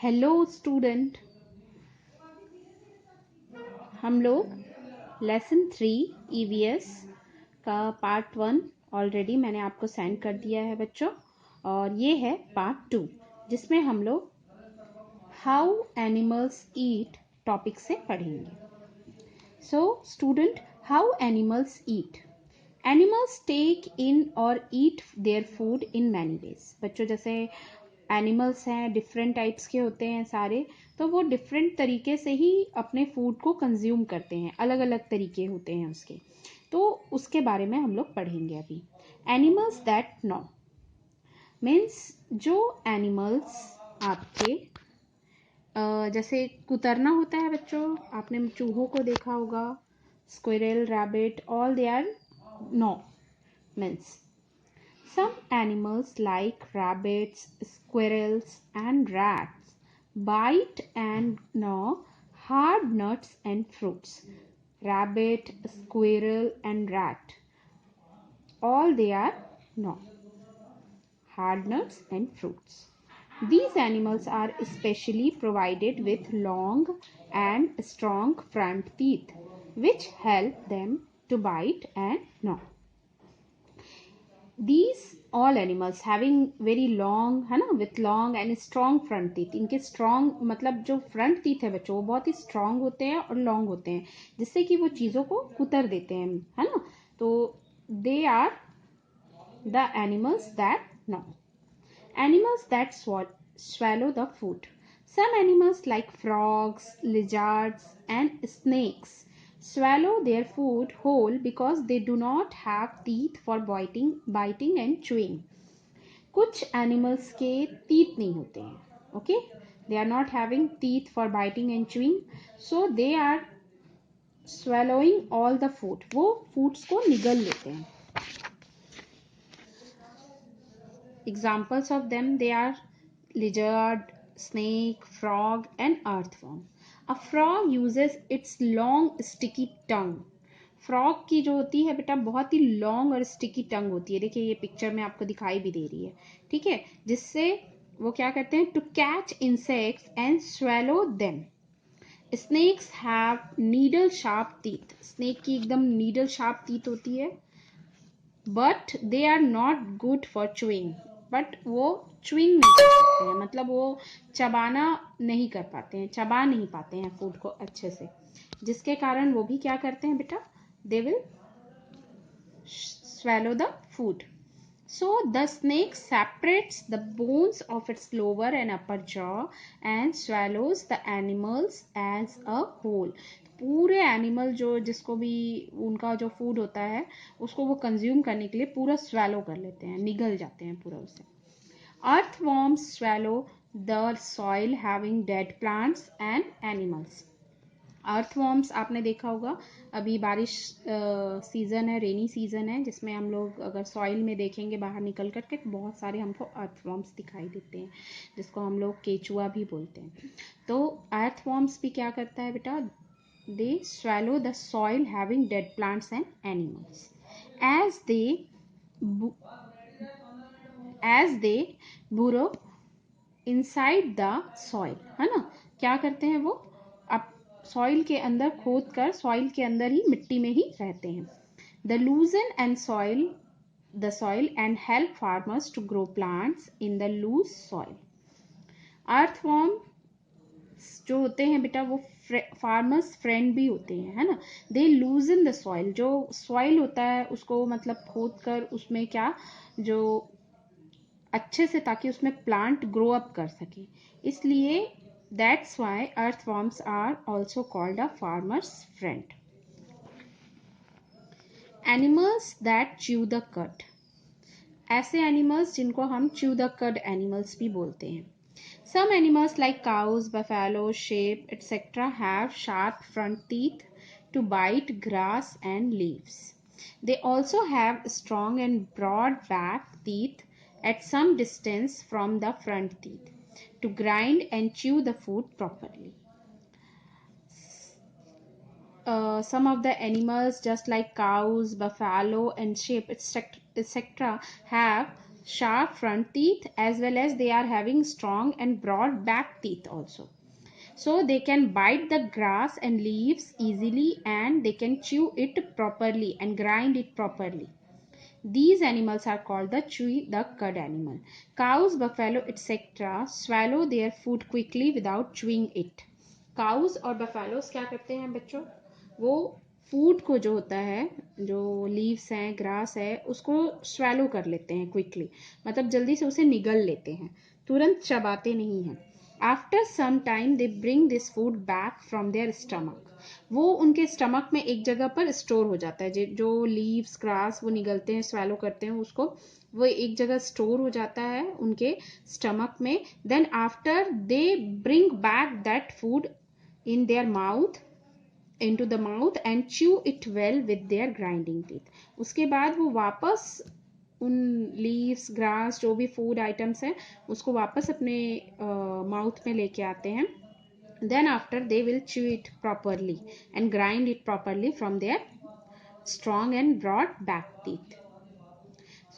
Hello student, हम लोग lesson 3 EVS का पार्ट 1 ऑलरेडी मैंने आपको सेंड कर दिया है बच्चों। और ये है पार्ट 2 जिसमें हम लोग हाउ एनिमल्स ईट टॉपिक से पढ़ेंगे। So student, how animals eat. Animals take in or eat their food in many ways. बच्चों, जैसे एनिमल्स हैं डिफरेंट टाइप्स के होते हैं सारे, तो वो डिफरेंट तरीके से ही अपने फूड को कंज्यूम करते हैं, अलग अलग तरीके होते हैं उसके। तो उसके बारे में हम लोग पढ़ेंगे अभी। एनिमल्स दैट नो मीन्स जो एनिमल्स आपके जैसे कुतरना होता है बच्चों, आपने चूहों को देखा होगा, squirrel, rabbit, all they are gnaw means some animals like rabbits, squirrels, and rats bite and gnaw hard nuts and fruits. Rabbit, squirrel, and rat, all they are gnaw hard nuts and fruits. These animals are especially provided with long and strong front teeth, which help them to bite and gnaw. These all animals having very long, है ना, with long and strong front teeth. इनके strong मतलब जो front teeth है बच्चों, वो बहुत ही strong होते हैं और long होते हैं, जिससे कि वो चीज़ों को कुतर देते हैं, है ना। तो they are the animals that no animals that swallow the food. Some animals like frogs, lizards, and snakes swallow their food whole because they do not have teeth for biting and chewing. कुछ animals के teeth नहीं होते हैं, okay, they are not having teeth for biting and chewing, so they are swallowing all the food. वो foods को निगल लेते हैं. Examples of them, they are lizard, snake, frog, and earthworm. A frog uses its long sticky tongue. Frog की जो होती है बेटा बहुत ही लॉन्ग और स्टिकी टंग होती है, देखिए ये पिक्चर में आपको दिखाई भी दे रही है, ठीक है, जिससे वो क्या करते हैं, to catch insects and swallow them. Snakes have needle sharp teeth. Snake की एकदम नीडल शार्प टीथ होती है, but they are not good for chewing. But वो चुइंग नहीं कर सकते हैं, मतलब वो चबाना नहीं कर पाते हैं, चबा नहीं पाते हैं फूड को अच्छे से, जिसके कारण वो भी क्या करते हैं बेटा, they will swallow the food. So the snake separates the bones of its lower and upper jaw and swallows the animals as a whole. पूरे एनिमल जो जिसको भी उनका जो फूड होता है उसको वो कंज्यूम करने के लिए पूरा स्वेलो कर लेते हैं, निगल जाते हैं पूरा उसे. Earthworms swallow the soil having dead plants and animals. Earthworms आपने देखा होगा, अभी बारिश सीज़न है, रेनी सीज़न है, जिसमें हम लोग अगर सॉइल में देखेंगे बाहर निकल करके तो बहुत सारे हमको अर्थवॉर्म्स दिखाई देते हैं, जिसको हम लोग केचुआ भी बोलते हैं. तो अर्थवॉर्म्स भी क्या करता है बेटा, दे swallow the soil having dead plants and animals as they burrow inside the soil, है ना. क्या करते हैं वो, अब सॉइल के अंदर खोद कर सॉइल के अंदर ही मिट्टी में ही रहते हैं. The loosen and soil the soil and help farmers to grow plants in the loose soil. Earthworm जो होते हैं बेटा वो फार्मर्स फ्रेंड भी होते हैं, है ना. दे लूजन द सॉइल, जो सॉइल होता है उसको मतलब खोद कर उसमें क्या जो अच्छे से, ताकि उसमें प्लांट ग्रो अप कर सके, इसलिए that's why earthworms are also called a farmer's friend. Animals that chew the cud. ऐसे एनिमल्स जिनको हम chew the cud animals भी बोलते हैं. Some animals like cows, buffalo, sheep, etc. have sharp front teeth to bite grass and leaves. They also have strong and broad back teeth at some distance from the front teeth to grind and chew the food properly. Some of the animals just like cows, buffalo, and sheep, etc. have sharp front teeth, as well as they are having strong and broad back teeth also. So they can bite the grass and leaves easily, and they can chew it properly and grind it properly. These animals are called the chew the cud animal. Cows, buffalo, etc. swallow their food quickly without chewing it. Cows और buffaloes क्या करते हैं बच्चों? वो food को जो होता है, जो लीव्स हैं, ग्रास है, उसको swallow कर लेते हैं क्विकली, मतलब जल्दी से उसे निगल लेते हैं, तुरंत चबाते नहीं हैं. After some time they bring this food back from their stomach. वो उनके स्टमक में एक जगह पर स्टोर हो जाता है. जो लीव्स ग्रास वो निगलते हैं, स्वैलो करते हैं उसको, वो एक जगह स्टोर हो जाता है उनके स्टमक में. Then after they bring back that food in their mouth, into the mouth, and chew it well with their grinding teeth. उसके बाद वो वापस उन लीव्स ग्रास जो भी फूड आइटम्स हैं उसको वापस अपने माउथ में लेके आते हैं. Then after they will chew it properly and grind it properly from their strong and broad back teeth.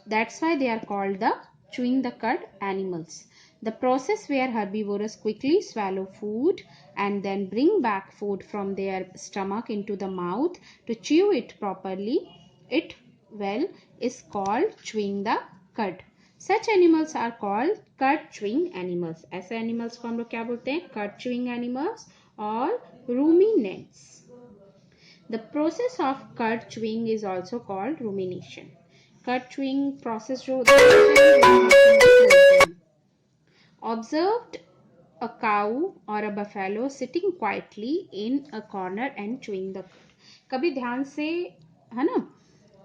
That's why they are called the chewing the cud animals. The process where herbivores quickly swallow food and then bring back food from their stomach into the mouth to chew it properly, it well, is called chewing the cud. Such animals are called cud chewing animals. ऐसे animals को हम लोग क्या बोलते हैं? Cud chewing animals or ruminants. The process of cud chewing is also called rumination. Cud chewing process जो होता है rumination बोलते हैं. Observed a cow or a buffalo sitting quietly in a corner and chewing the cud. कभी ध्यान से, है ना,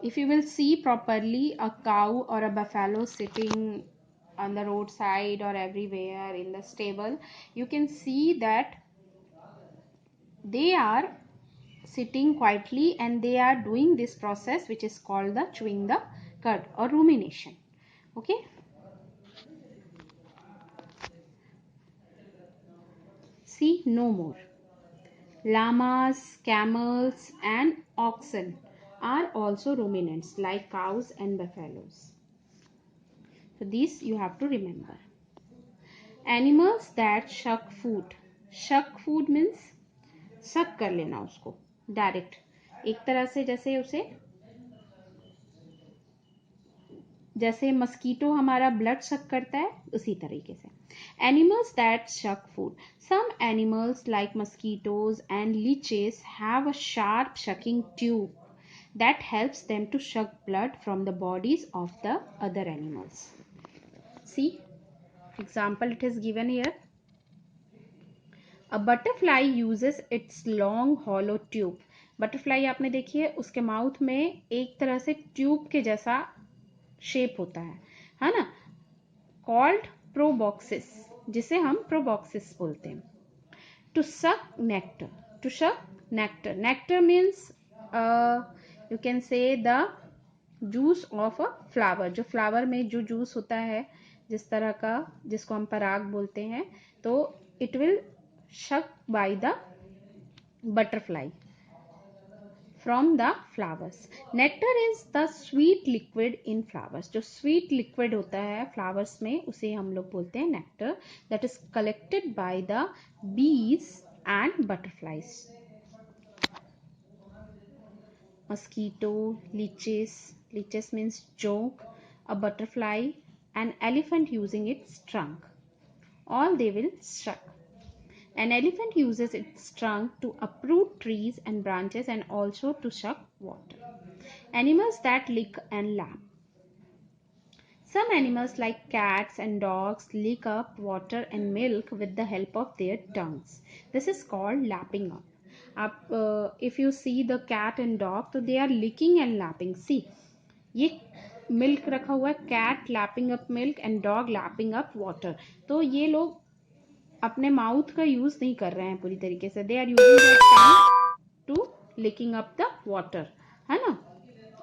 if you will see properly a cow or a buffalo sitting on the roadside or everywhere in the stable, you can see that they are sitting quietly and they are doing this process which is called the chewing the cud or rumination. Okay, see no more. Llamas, camels and oxen are also ruminants like cows and buffaloes. So these you have to remember. Animals that shuck food. Shuck food means suck कर लेना उसको direct, एक तरह से जैसे mosquito हमारा blood सक करता है उसी तरीके से. Animals that suck food. Some animals like mosquitoes and leeches have a sharp sucking tube that helps them to suck blood from the bodies of the other animals. See example it is given here. A butterfly uses its long hollow tube. Butterfly आपने देखी है, उसके mouth में एक तरह से tube के जैसा शेप होता है ना, कॉल्ड प्रोबॉक्सिस, जिसे हम प्रोबॉक्सिस बोलते हैं. To suck nectar. To suck nectar. Nectar means you can say the juice of a flower. जो फ्लावर में जो जूस होता है जिस तरह का, जिसको हम पराग बोलते हैं, तो इट विल शक by the butterfly from the flowers. Nectar is the sweet liquid in flowers. जो sweet liquid होता है flowers में उसे हम लोग बोलते हैं nectar, that is collected by the bees and butterflies. Mosquito, leeches, leeches means joke, a butterfly, an elephant using its trunk. All they will suck. An elephant uses its trunk to uproot trees and branches and also to suck water. Animals that lick and lap. Some animals like cats and dogs lick up water and milk with the help of their tongues. This is called lapping up. If you see the cat and dog, so they are licking and lapping. See, ये milk रखा हुआ है, cat lapping up milk and dog lapping up water. तो ये लोग अपने mouth का use नहीं कर रहे हैं पूरी तरीके से. They are using their tongue to licking up the water, है ना.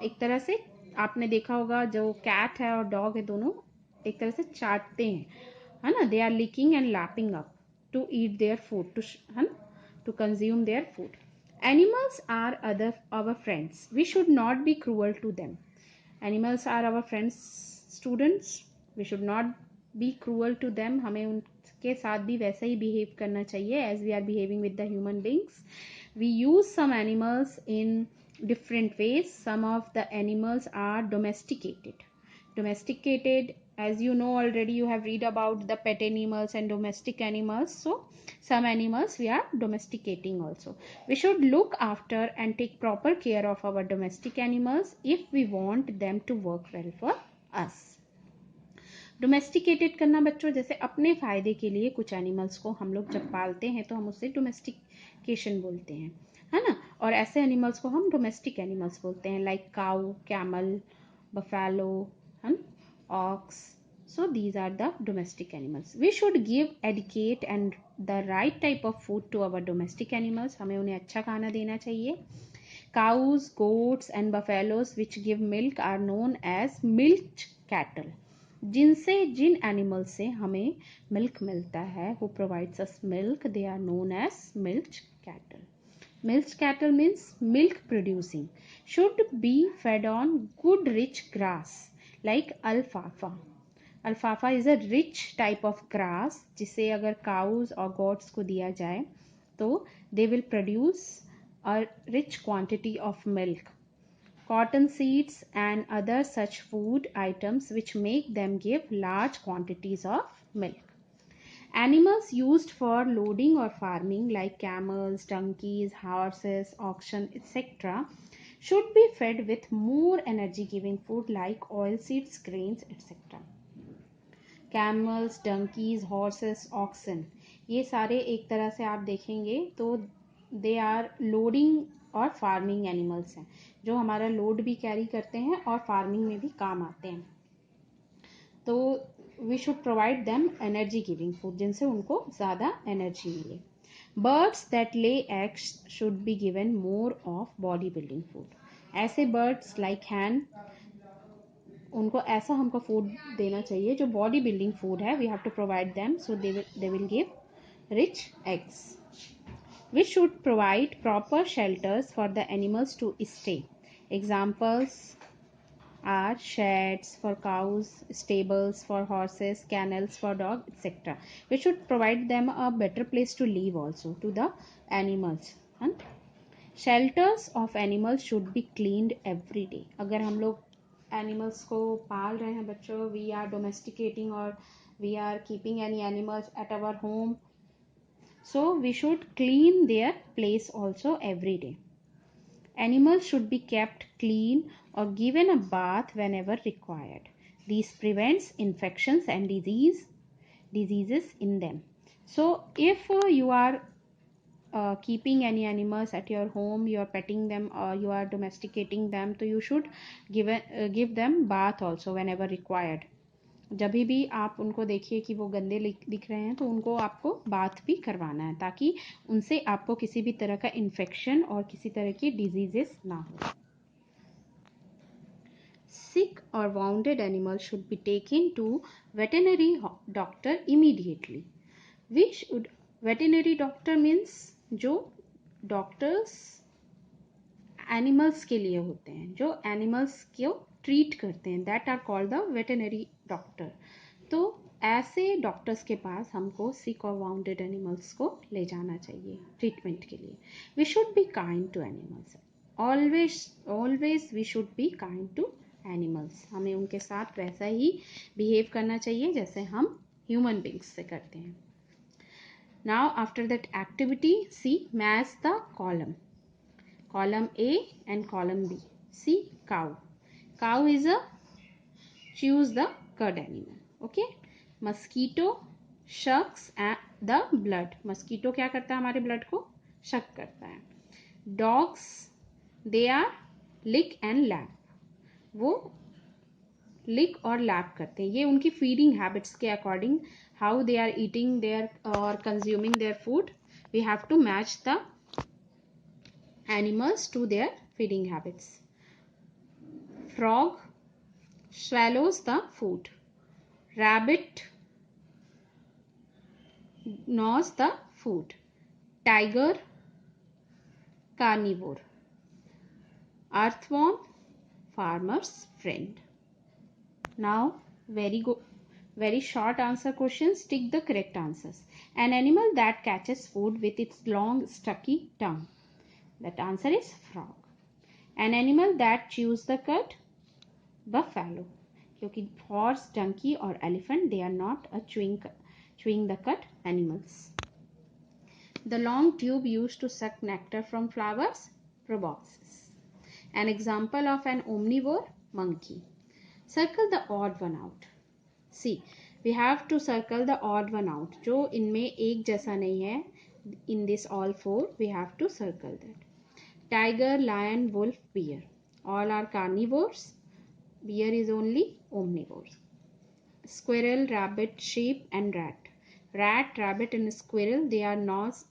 एक तरह से आपने देखा होगा जो कैट है और डॉग है दोनों एक तरह से चाटते हैं, है ना. They are licking and lapping up to eat their food, to, है ना, to consume their food. Animals are other our friends. We should not be cruel to them. Animals are our friends, students. We should not be cruel to them, हमें उनके साथ भी वैसा ही behave करना चाहिए as we are behaving with the human beings. We use some animals in different ways. Some of the animals are domesticated. Domesticated, as you know already, you have read about the pet animals and domestic animals. So some animals we are domesticating also. We should look after and take proper care of our domestic animals if we want them to work well for us. Domesticated करना बच्चों, जैसे अपने फ़ायदे के लिए कुछ animals को हम लोग जब पालते हैं तो हम उससे डोमेस्टिकेशन बोलते हैं, है ना. और ऐसे एनिमल्स को हम डोमेस्टिक एनिमल्स बोलते हैं, like cow, camel, buffalo, ox. So these are the domestic animals. We should give, educate and the right type of food to our domestic animals. हमें उन्हें अच्छा खाना देना चाहिए. Cows, goats and buffaloes which give milk are known as milch cattle. Jin animal से हमें milk मिलता है, who provides us milk, they are known as milch cattle. Milch cattle means milk producing, should be fed on good rich grass like alfalfa. Alfalfa is a rich type of grass जिसे अगर cows और goats को दिया जाए तो they will produce a rich quantity of milk. Cotton seeds and other such food items which make them give large quantities of milk. Animals used for loading or farming like camels, donkeys, horses, oxen, etc. should be fed with more energy giving food like oilseeds, grains, etc. Camels, donkeys, horses, oxen, ये सारे एक तरह से आप देखेंगे तो they are loading और farming animals हैं, जो हमारा लोड भी कैरी करते हैं और फार्मिंग में भी काम आते हैं. तो we should provide them energy giving food, जिनसे उनको ज़्यादा एनर्जी मिले. Birds that lay eggs should be given more of body building food. ऐसे बर्ड्स लाइक हैन, उनको ऐसा हमको फूड देना चाहिए जो बॉडी बिल्डिंग फूड है. We have to provide them so they will give rich eggs. We should provide proper shelters for the animals to stay. Examples are sheds for cows, stables for horses, kennels for dogs, etc. We should provide them a better place to live also to the animals. And shelters of animals should be cleaned every day. अगर हम लोग animals को पाल रहे हैं बच्चों, we are domesticating और we are keeping any animals at our home, so we should clean their place also every day. Animals should be kept clean or given a bath whenever required. This prevents infections and diseases in them. So if you are keeping any animals at your home, you are petting them or you are domesticating them, so you should give them bath also whenever required. जब भी आप उनको देखिए कि वो गंदे दिख रहे हैं तो उनको आपको बाथ भी करवाना है, ताकि उनसे आपको किसी भी तरह का इन्फेक्शन और किसी तरह की डिजीजेस ना हो. Sick or wounded animals should be taken to veterinary doctor immediately. Veterinary doctor means जो डॉक्टर्स एनिमल्स के लिए होते हैं, जो एनिमल्स को ट्रीट करते हैं, that are called the veterinary doctor. तो ऐसे डॉक्टर्स के पास हमको सिक और वाउंडेड एनिमल्स को ले जाना चाहिए ट्रीटमेंट के लिए. We should be kind to animals. Always we should be kind to animals. हमें उनके साथ वैसा ही बिहेव करना चाहिए जैसे हम ह्यूमन बींग्स से करते हैं. Now after that activity C match the column A and column B. See cow. Cow is a chews the cud animal. Okay. Mosquito sucks the blood. Mosquito क्या करता है, हमारे blood को suck करता है. Dogs they are lick and lap. वो lick और lap करते हैं. ये उनकी feeding habits के according how they are eating their or consuming their food. We have to match the animals to their feeding habits. Frog swallows the food. Rabbit gnaws the food. Tiger carnivore. Earthworm farmer's friend. Now very good. Very short answer questions. Tick the correct answers. An animal that catches food with its long stucky tongue. That answer is frog. An animal that chews the cud. Buffalo. क्योंकि horse, donkey और elephant they are not a chewing the cud animals. The long tube used to suck nectar from flowers. Proboscis. An example of an omnivore. Monkey. Circle the odd one out. See, we have to circle the odd one out. जो इनमें एक जैसा नहीं है. In this all four, we have to circle that. Tiger, lion, wolf, bear. All are carnivores. Bear is only omnivores. Squirrel, rabbit, sheep, and rat. Rat, rabbit, and squirrel, they are nose.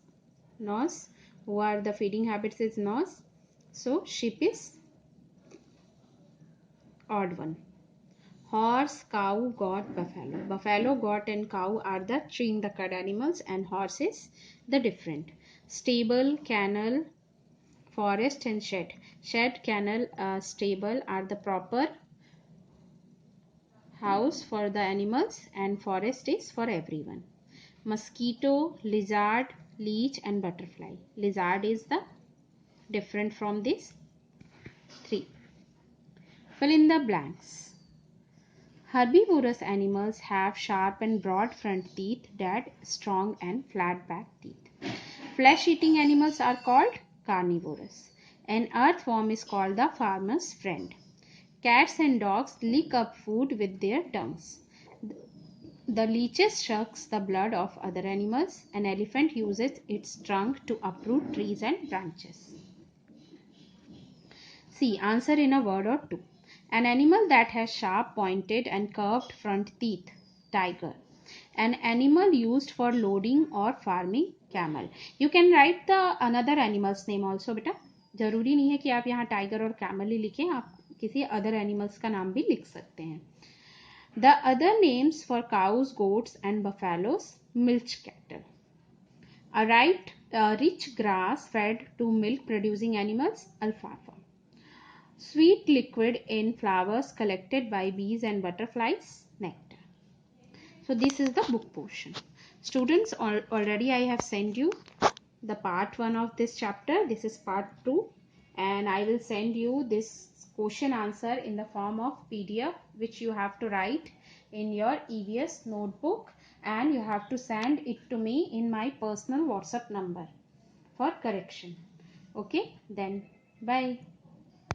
Who are the feeding habits is nose. So sheep is odd one. Horse, cow, goat, buffalo. Buffalo, goat and cow are the chewing the cud animals and horse is the different. Stable, kennel, forest and shed. Shed, kennel, stable are the proper house for the animals and forest is for everyone. Mosquito, lizard, leech and butterfly. Lizard is the different from this 3. Fill in the blanks. Herbivorous animals have sharp and broad front teeth, that strong and flat back teeth. Flesh-eating animals are called carnivorous. An earthworm is called the farmer's friend. Cats and dogs lick up food with their tongues. The leeches sucks the blood of other animals. An elephant uses its trunk to uproot trees and branches. See, answer in a word or two. An animal that has sharp, pointed and curved front teeth. Tiger. An animal used for loading or farming. Camel. You can write the another animal's name also बेटा. जरूरी नहीं है कि आप यहाँ tiger और camel ही लिखें, आप किसी अदर एनिमल्स का नाम भी लिख सकते हैं. The other names for cows, goats and buffaloes. Milch cattle. A rich grass fed to milk producing animals. Alfalfa. Sweet liquid in flowers collected by bees and butterflies. Nectar. So this is the book portion. Students, already I have sent you the part 1 of this chapter. This is part 2 and I will send you this question answer in the form of PDF which you have to write in your EVS notebook and you have to send it to me in my personal WhatsApp number for correction. Okay, then bye.